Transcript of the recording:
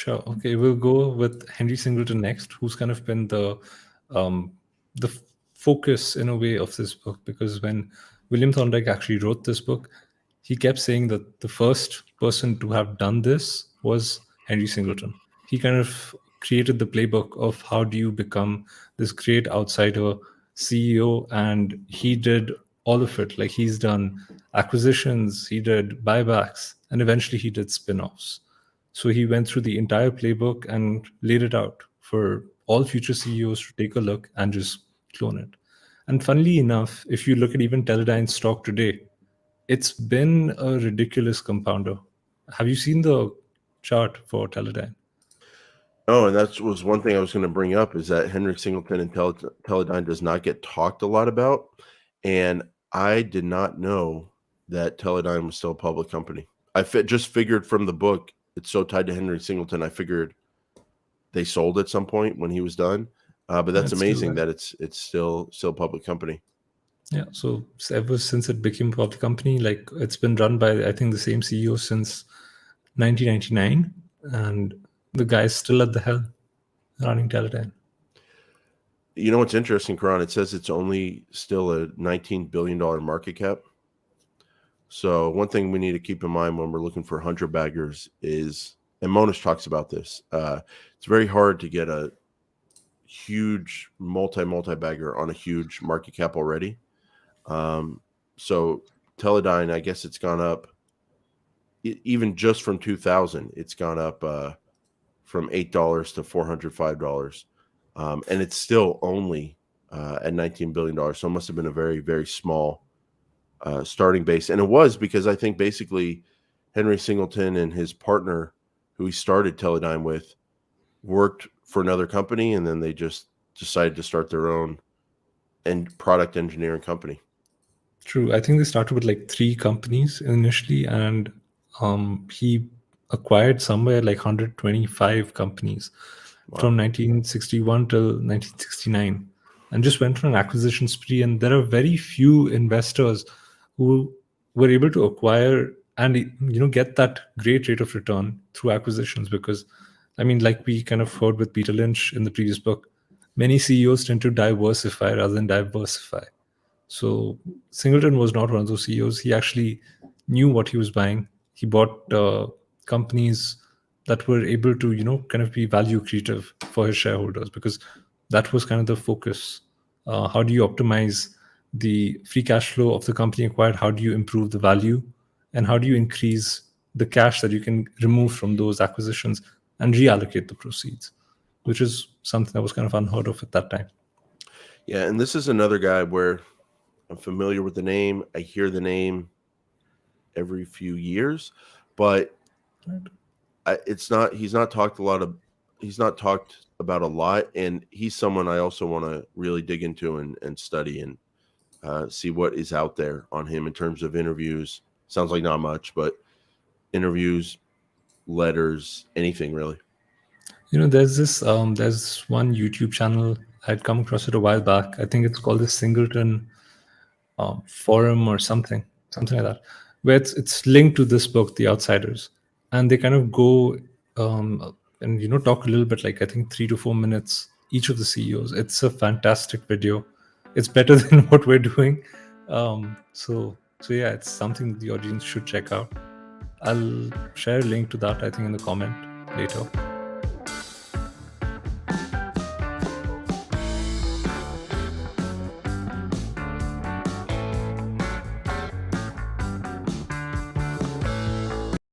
Sure. Okay, we'll go with Henry Singleton next, who's kind of been um, the focus in a way of this book. Because when William Thorndike actually wrote this book, he kept saying that the first person to have done this was Henry Singleton. He kind of created the playbook of how do you become this great outsider CEO, and he did all of it. Like he's done acquisitions, he did buybacks, and eventually he did spin-offs. So he went through the entire playbook and laid it out for all future CEOs to take a look and just clone it. And funnily enough, if you look at even Teledyne's stock today, it's been a ridiculous compounder. Have you seen the chart for Teledyne? Oh, and that was one thing I was going to bring up is that Henry Singleton and Teledyne does not get talked a lot about. And I did not know that Teledyne was still a public company. I just figured from the book, it's so tied to Henry Singleton, I figured they sold at some point when he was done. But that's It's still amazing there. that it's still a public company. Yeah. So ever since it became a public company, like it's been run by I think the same CEO since 1999, and the guy's still at the helm running Teledyne. You know what's interesting, Karan? It says it's only still a $19 billion market cap. So one thing we need to keep in mind when we're looking for 100 baggers is, and Monish talks about this, it's very hard to get a huge multi bagger on a huge market cap already. So Teledyne, I guess it's gone up, even just from 2000, it's gone up from $8 to $405. And it's still only at $19 billion. So it must have been a very, very small starting base. And it was because I think basically Henry Singleton and his partner, who he started Teledyne with, worked for another company, and then they just decided to start their own product engineering company. True. I think they started with like 3 companies initially, and he acquired somewhere like 125 companies from 1961 till 1969, and just went on an acquisition spree. And there are very few investors who were able to acquire and get that great rate of return through acquisitions. Because I mean, like we kind of heard with Peter Lynch in the previous book, many CEOs tend to diversify rather than diversify. So Singleton was not one of those CEOs. He actually knew what he was buying. He bought companies that were able to, kind of be value creative for his shareholders, because that was kind of the focus. How do you optimize the free cash flow of the company acquired? How do you improve the value? And how do you increase the cash that you can remove from those acquisitions and reallocate the proceeds, which is something that was kind of unheard of at that time. Yeah, and this is another guy where I'm familiar with the name. I hear the name every few years, but he's not talked about a lot, and he's someone I also want to really dig into and study and see what is out there on him in terms of interviews. Sounds like not much, but interviews, letters, anything really. There's one YouTube channel. I'd come across it a while back. I think it's called the Singleton forum or something like that, where it's linked to this book, The Outsiders, and they kind of go and talk a little bit, like I think 3 to 4 minutes each of the CEOs. It's a fantastic video. It's better than what we're doing. So yeah, it's something the audience should check out. I'll share a link to that, I think, in the comment later.